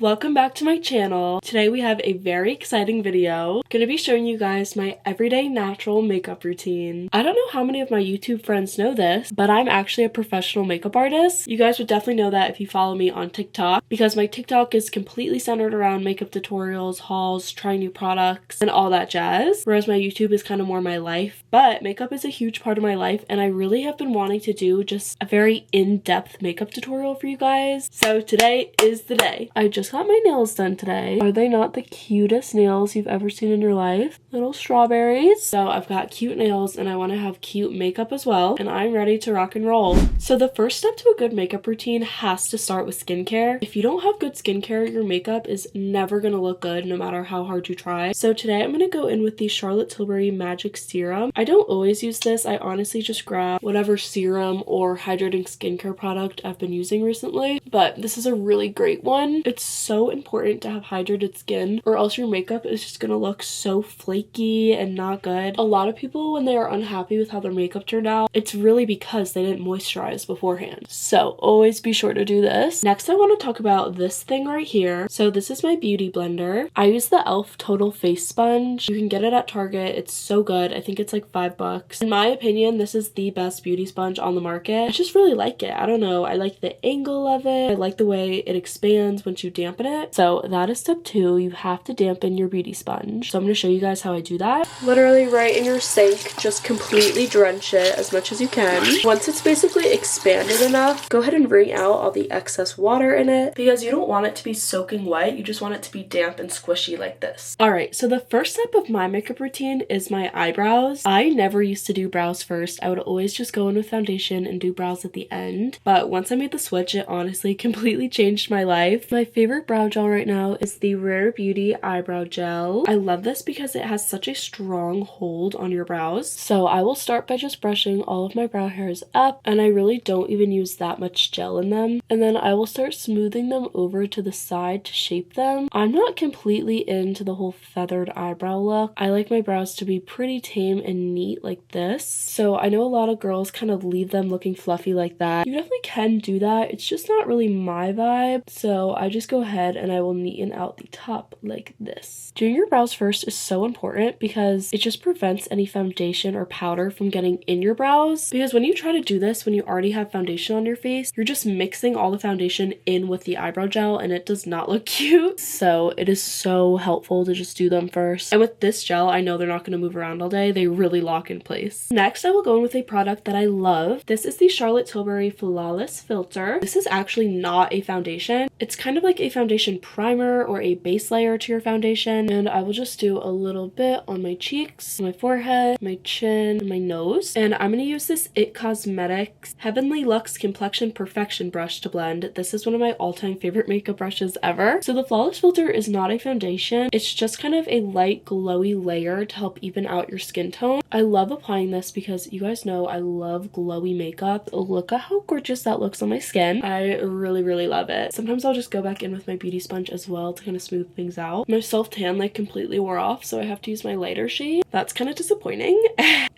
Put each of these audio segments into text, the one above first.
Welcome back to my channel. Today we have a very exciting video. I'm gonna be showing you guys my everyday natural makeup routine. I don't know how many of my YouTube friends know this, but I'm actually a professional makeup artist. You guys would definitely know that if you follow me on TikTok, because my TikTok is completely centered around makeup tutorials, hauls, trying new products, and all that jazz, whereas my YouTube is kind of more my life. But makeup is a huge part of my life, and I really have been wanting to do just a very in-depth makeup tutorial for you guys. So today is the day. I just got my nails done today. Are they not the cutest nails you've ever seen in your life? Little strawberries. So I've got cute nails and I want to have cute makeup as well, and I'm ready to rock and roll. So the first step to a good makeup routine has to start with skincare. If you don't have good skincare, your makeup is never gonna look good no matter how hard you try. So today I'm gonna go in with the Charlotte Tilbury Magic Serum. I don't always use this. I honestly just grab whatever serum or hydrating skincare product I've been using recently, but this is a really great one. It's so important to have hydrated skin or else your makeup is just gonna look so flaky and not good. A lot of people, when they are unhappy with how their makeup turned out, it's really because they didn't moisturize beforehand. So always be sure to do this. Next, I want to talk about this thing right here. So this is my beauty blender. I use the e.l.f. Total Face Sponge. You can get it at Target. It's so good. I think it's like $5. In my opinion, this is the best beauty sponge on the market. I just really like it. I don't know. I like the angle of it. I like the way it expands once you dampen it. So that is step 2. You have to dampen your beauty sponge. So I'm going to show you guys how I do that. Literally right in your sink, just completely drench it as much as you can. Once it's basically expanded enough, go ahead and wring out all the excess water in it because you don't want it to be soaking wet. You just want it to be damp and squishy like this. Alright, so the first step of my makeup routine is my eyebrows. I never used to do brows first. I would always just go in with foundation and do brows at the end. But once I made the switch, it honestly completely changed my life. My favorite brow gel right now is the Rare Beauty Eyebrow Gel. I love this because it has such a strong hold on your brows. So I will start by just brushing all of my brow hairs up, and I really don't even use that much gel in them. And then I will start smoothing them over to the side to shape them. I'm not completely into the whole feathered eyebrow look. I like my brows to be pretty tame and neat like this. So I know a lot of girls kind of leave them looking fluffy like that. You definitely can do that. It's just not really my vibe. So I just go ahead and I will neaten out the top like this. Doing your brows first is so important because it just prevents any foundation or powder from getting in your brows. Because when you try to do this when you already have foundation on your face, you're just mixing all the foundation in with the eyebrow gel and it does not look cute. So it is so helpful to just do them first. And with this gel, I know they're not going to move around all day. They really lock in place. Next, I will go in with a product that I love. This is the Charlotte Tilbury Flawless Filter. This is actually not a foundation. It's kind of like a foundation primer or a base layer to your foundation. And I will just do a little bit on my cheeks, my forehead, my chin, and my nose. And I'm going to use this IT Cosmetics Heavenly Luxe Complexion Perfection brush to blend. This is one of my all-time favorite makeup brushes ever. So the Flawless Filter is not a foundation. It's just kind of a light glowy layer to help even out your skin tone. I love applying this because you guys know I love glowy makeup. Look at how gorgeous that looks on my skin. I really love it. Sometimes I'll just go back in with my beauty sponge as well to kind of smooth things out. My self-tan like completely wore off, so I have to use my lighter shade. That's kind of disappointing.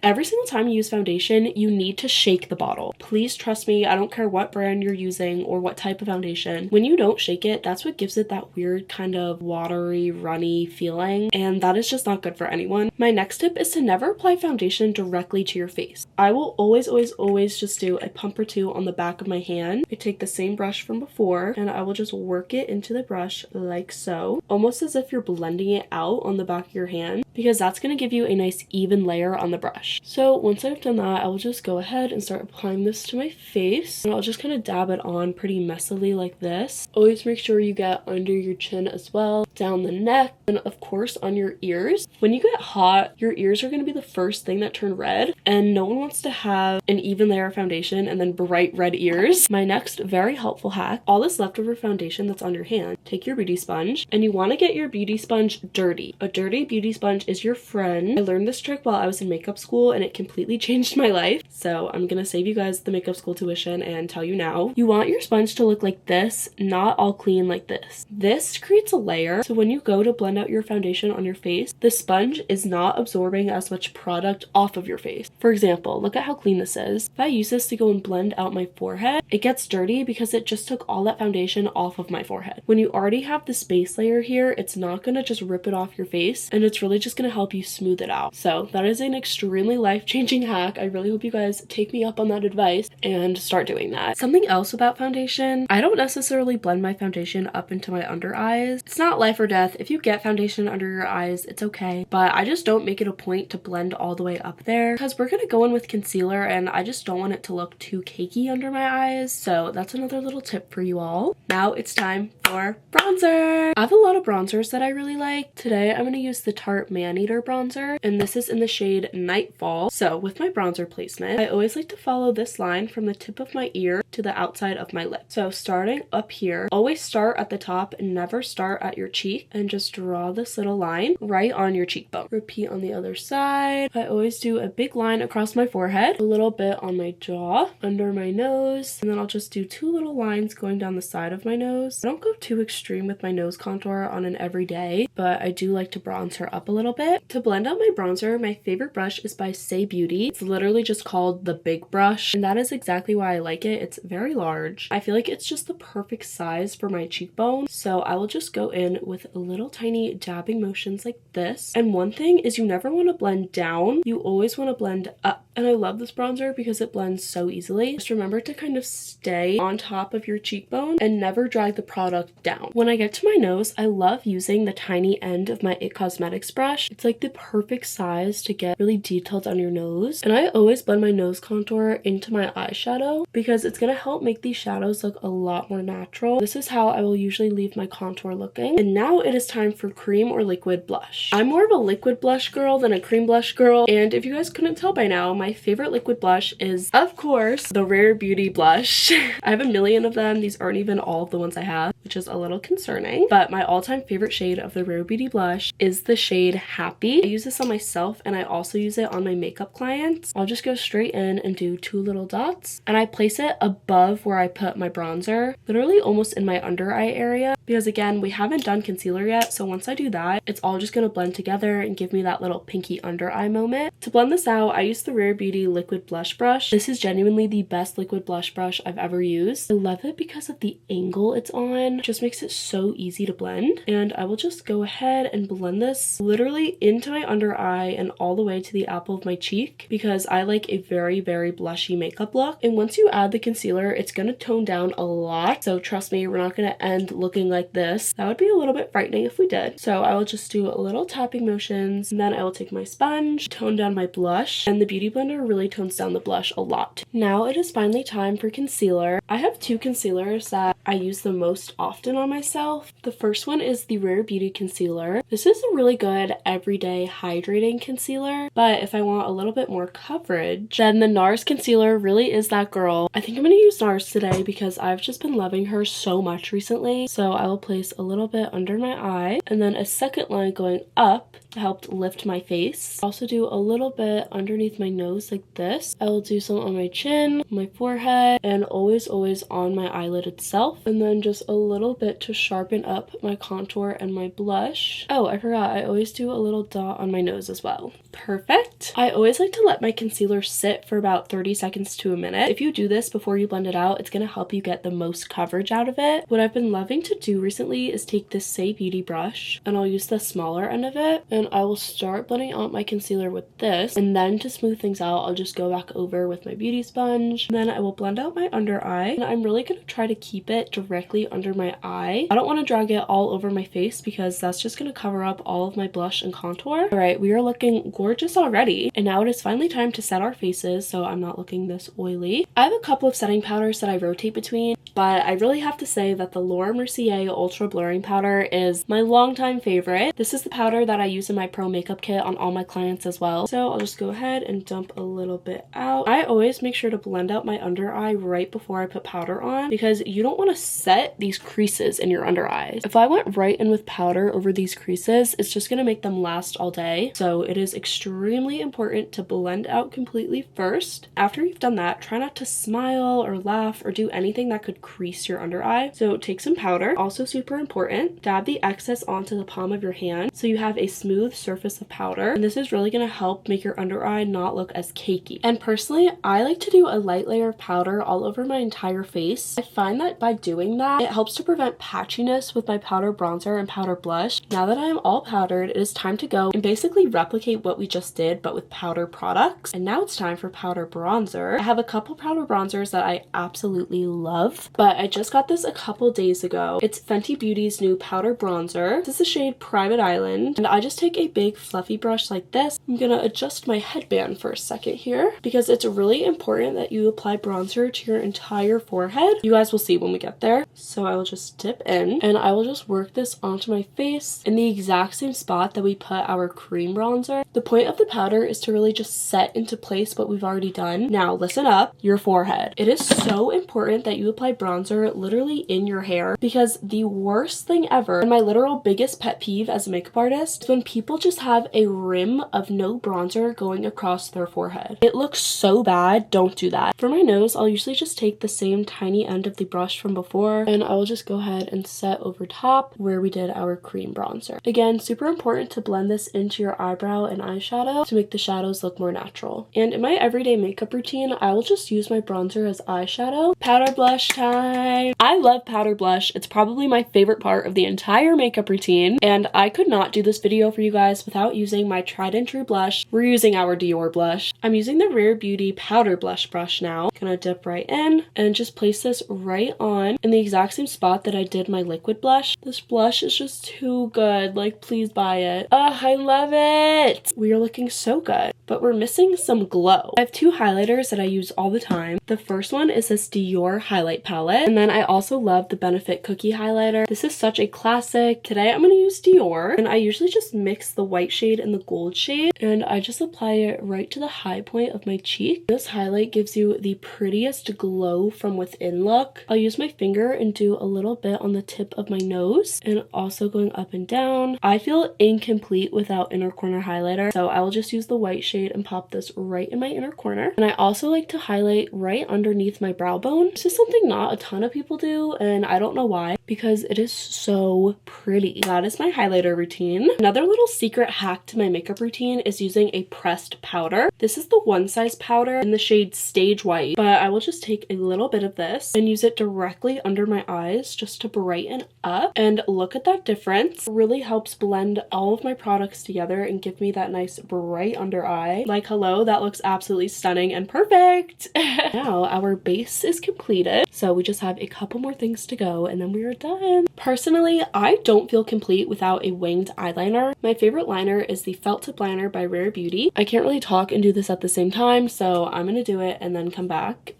Every single time you use foundation, you need to shake the bottle. Please trust me, I don't care what brand you're using or what type of foundation. When you don't shake it, that's what gives it that weird kind of watery, runny feeling, and that is just not good for anyone. My next tip is to never apply foundation directly to your face. I will always just do a pump or two on the back of my hand. I take the same brush from before and I will just work it into the brush like so, almost as if you're blending it out on the back of your hand, because that's going to give you a nice even layer on the brush. So once I've done that, I will just go ahead and start applying this to my face, and I'll just kind of dab it on pretty messily like this. Always make sure you get under your chin as well, down the neck, and of course on your ears. When you get hot, your ears are going to be the first thing that turn red, and no one wants to have an even layer of foundation and then bright red ears. My next very helpful hack, all this leftover foundation that's on your hand, take your beauty sponge, and you want to get your beauty sponge dirty. A dirty beauty sponge is your friend. I learned this trick while I was in makeup school and it completely changed my life. So I'm gonna save you guys the makeup school tuition and tell you now. You want your sponge to look like this, not all clean like this. This creates a layer, so when you go to blend out your foundation on your face, the sponge is not absorbing as much product off of your face. For example, look at how clean this is. If I use this to go and blend out my forehead, it gets dirty because it just took all that foundation off of my forehead. When you already have this base layer here, it's not gonna just rip it off your face, and it's really just gonna help you smooth it out. So that is an extremely life-changing hack. I really hope you guys take me up on that advice and start doing that. Something else about foundation, I don't necessarily blend my foundation up into my under eyes. It's not life or death. If you get foundation under your eyes, it's okay, but I just don't make it a point to blend all the way up there because we're gonna go in with concealer and I just don't want it to look too cakey under my eyes. So that's another little tip for you all. Now it's time for bronzer. I have a lot of bronzers that I really like. Today I'm gonna use the Tarte Maneater bronzer, and this is in the shade Nightfall. So with my bronzer placement, I always like to follow this line from the tip of my ear to the outside of my lip. So starting up here, always start at the top and never start at your cheek, and just draw this little line right on your cheekbone. Repeat on the other side. I always do a big line across my forehead, a little bit on my jaw, under my nose, and then I'll just do two little lines going down the side of my nose. I don't go too extreme with my nose contour on an everyday, but I do like to bronze her up a little bit. To blend out my bronzer, my favorite brush is by Say Beauty. It's literally just called the Big Brush, and that is exactly why I like it. It's very large. I feel like it's just the perfect size for my cheekbone, so I will just go in with little tiny dabbing motions like this. And one thing is you never want to blend down, you always want to blend up. And I love this bronzer because it blends so easily. Just remember to kind of stay on top of your cheekbone and never drag the product down. When I get to my nose, I love using the tiny end of my It Cosmetics brush. It's like the perfect size to get really detailed on your nose. And I always blend my nose contour into my eyeshadow because it's going to help make these shadows look a lot more natural. This is how I will usually leave my contour looking. And now it is time for cream or liquid blush. I'm more of a liquid blush girl than a cream blush girl. And if you guys couldn't tell by now, my favorite liquid blush is, of course, the Rare Beauty blush. I have a million of them. These aren't even all of the ones I have, which is a little concerning. But my all-time favorite shade of the Rare Beauty blush is the shade Happy. I use this on myself and I also use it on my makeup clients. I'll just go straight in and do two little dots, and I place it above where I put my bronzer, literally almost in my under eye area, because again, we haven't done concealer yet, so once I do that, it's all just gonna blend together and give me that little pinky under eye moment. To blend this out, I use the Rare Beauty liquid blush brush. This is genuinely the best liquid blush brush I've ever used. I love it because of the angle it's on. It just makes it so easy to blend. And I will just go ahead and blend this literally into my under eye and all the way to the apple of my cheek because I like a very, very blushy makeup look. And once you add the concealer, it's gonna tone down a lot. So trust me, we're not gonna end looking like this. That would be a little bit frightening if we did. So I will just do a little tapping motions, and then I will take my sponge, tone down my blush, and the Beauty Blender really tones down the blush a lot. Now it is finally time for concealer. I have two concealers that I use the most often on myself. The first one is the Rare Beauty concealer. This is a really good everyday hydrating concealer, but if I want a little bit more coverage, then the NARS concealer really is that girl. I think I'm gonna use NARS today because I've just been loving her so much recently. So I will place a little bit under my eye and then a second line going up to help lift my face. Also do a little bit underneath my nose like this. I will do some on my chin, my forehead, and always on my eyelid itself. And then just a little bit to sharpen up my contour and my blush. Oh, I forgot, I always do a little dot on my nose as well. Perfect. I always like to let my concealer sit for about 30 seconds to a minute. If you do this before you blend it out, it's going to help you get the most coverage out of it. What I've been loving to do recently is take this Say Beauty brush, and I'll use the smaller end of it, and I will start blending out my concealer with this, and then to smooth things out, I'll just go back over with my beauty sponge, and then I will blend out my under eye, and I'm really going to try to keep it directly under my eye. I don't want to drag it all over my face because that's just going to cover up all of my blush and contour. All right, we are looking gorgeous already, and now it is finally time to set our faces so I'm not looking this oily. I have a couple of setting powders that I rotate between, but I really have to say that the Laura Mercier Ultra Blurring Powder is my longtime favorite. This is the powder that I use in my pro makeup kit on all my clients as well. So I'll just go ahead and dump a little bit out. I always make sure to blend out my under eye right before I put powder on because you don't want to set these creases in your under eyes. If I went right in with powder over these creases, it's just gonna make them last all day. So it is extremely important to blend out completely first. After you've done that, try not to smile or laugh or do anything that could crease your under eye. So take some powder. Also super important, dab the excess onto the palm of your hand so you have a smooth surface of powder. And this is really gonna help make your under eye not look as cakey. And personally, I like to do a light layer of powder all over my entire face. I find that by doing that, it helps to prevent patchiness with my powder bronzer and powder blush. Now that I am all powdered, it is time to go and basically replicate what we just did, but with powder products. And now it's time for powder bronzer. I have a couple powder bronzers that I absolutely love, but I just got this a couple days ago. It's Fenty Beauty's new powder bronzer. This is the shade Private Island, and I just take a big fluffy brush like this. I'm gonna adjust my headband for a second here because it's really important that you apply bronzer to your entire forehead. You guys will see when we get there. So I will just dip in and I will just work this onto my face in the exact same spot that we put our cream bronzer. The point of the powder is to really just set into place what we've already done. Now listen up, your forehead. It is so important that you apply bronzer literally in your hair, because the worst thing ever and my literal biggest pet peeve as a makeup artist is when people just have a rim of no bronzer going across their forehead. It looks so bad. Don't do that. For my nose, I'll usually just take the same tiny end of the brush from before and I will just go ahead and set over top where we did our cream bronzer. Again, super important to blend this into your eyebrow and eyeshadow to make the shadows look more natural. And in my everyday makeup routine, I will just use my bronzer as eyeshadow. Powder blush time. I love powder blush. It's probably my favorite part of the entire makeup routine, and I could not do this video for you guys without using my tried and true blush. We're using our Dior blush. I'm using the Rare Beauty powder blush brush now. Gonna dip right in and just place this right on in the exact same spot that I did my liquid blush. This blush is just too good. Like, please buy it. Oh, I love it. We are looking so good, but we're missing some glow. I have two highlighters that I use all the time. The first one is this Dior highlight palette, and then I also love the Benefit Cookie highlighter. This is such a classic. Today I'm going to use Dior, and I usually just mix the white shade and the gold shade, and I just apply it right to the high point of my cheek. This highlight gives you the prettiest glow from within look. I'll use my finger and do a little bit on the tip of my nose and also going up and down. I feel incomplete without inner corner highlighter, so I will just use the white shade and pop this right in my inner corner. And I also like to highlight right underneath my brow bone. This is something not a ton of people do, and I don't know why, because it is so pretty. That is my highlighter routine. Another little secret hack to my makeup routine is using a pressed powder. This is the One Size powder in the shade Stage White, but I will just take a little bit of this and use it directly under my eyes just to brighten up. And look at that difference. It really helps blend all of my products together and give me that nice bright under eye. Like, hello, that looks absolutely stunning and perfect. Now our base is completed, so we just have a couple more things to go and then we are done. Personally, I don't feel complete without a winged eyeliner. My favorite liner is the Felt Tip Liner by Rare Beauty. I can't really talk and do this at the same time, so I'm gonna do it and then come back.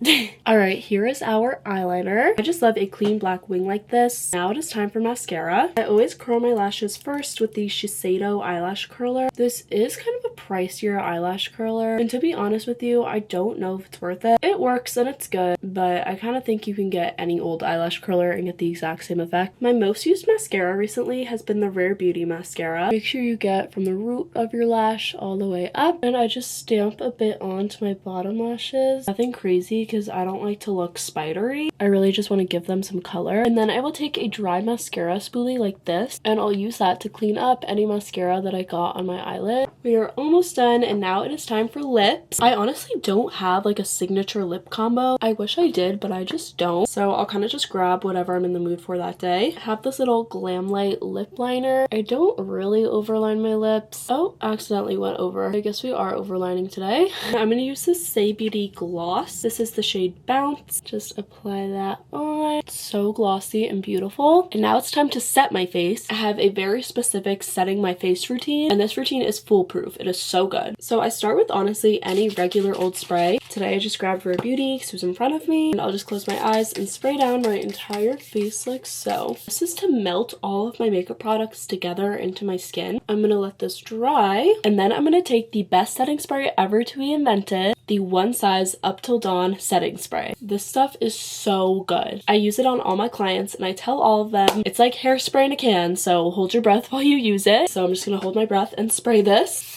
Alright, here is our eyeliner. I just love a clean black wing like this. Now it is time for mascara. I always curl my lashes first with the Shiseido eyelash curler. This is kind of a pricier eyelash curler, and to be honest with you, I don't know if it's worth it. It works and it's good, but I kind of think you can get any old eyelash curler and get the exact same effect. My most used mascara recently has been the Rare Beauty mascara. Make sure you get from the root of your lash all the way up, and I just stamp a bit onto my bottom lashes. Nothing crazy because I don't like to look spidery. I really just want to give them some color. And then I will take a dry mascara spoolie like this, and I'll use that to clean up any mascara that I got on my eyelid. We are almost done, and now it is time for lips. I honestly don't have like a signature lip combo. I wish I did, but I just don't. So I'll kind of just grab whatever I'm in the mood for that day. I have this little Glam Light lip liner. I don't really overline my lips. Oh, accidentally went over. I guess we are overlining today. I'm gonna use this Say Beauty gloss. This is the shade Bounce. Just apply that on. It's so glossy and beautiful. And now it's time to set my face. I have a very specific setting my face routine, and this routine is foolproof. It is so good. So I start with honestly any regular old spray. Today I just grabbed Rare Beauty because it was in front of me, and I'll just close my eyes and spray down my entire face like so. This is to melt all of my makeup products together into my skin. I'm gonna let this dry, and then I'm gonna take the best setting spray ever to be invented, the One Size Up Till Dawn setting spray. This stuff is so good. I use it on all my clients and I tell all of them it's like hairspray in a can, so hold your breath while you use it. So I'm just gonna hold my breath and spray this.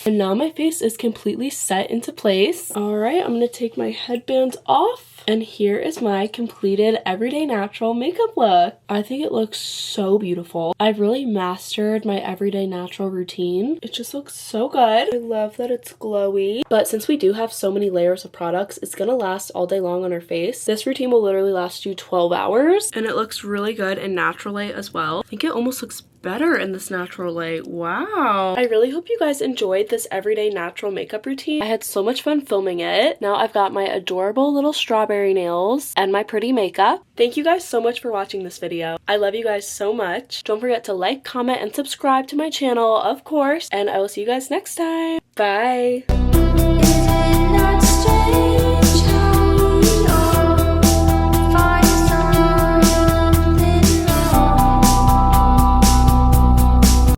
And now my face is completely set into place. Alright, I'm gonna take my headband off. And here is my completed everyday natural makeup look. I think it looks so beautiful. I've really mastered my everyday natural routine. It just looks so good. I love that it's glowy. But since we do have so many layers of products, it's gonna last all day long on our face. This routine will literally last you 12 hours. And it looks really good in natural light as well. I think it almost looks better in this natural light. Wow. I really hope you guys enjoyed this everyday natural makeup routine. I had so much fun filming it. Now I've got my adorable little strawberry nails and my pretty makeup. Thank you guys so much for watching this video. I love you guys so much. Don't forget to like, comment, and subscribe to my channel, of course, and I will see you guys next time. Bye.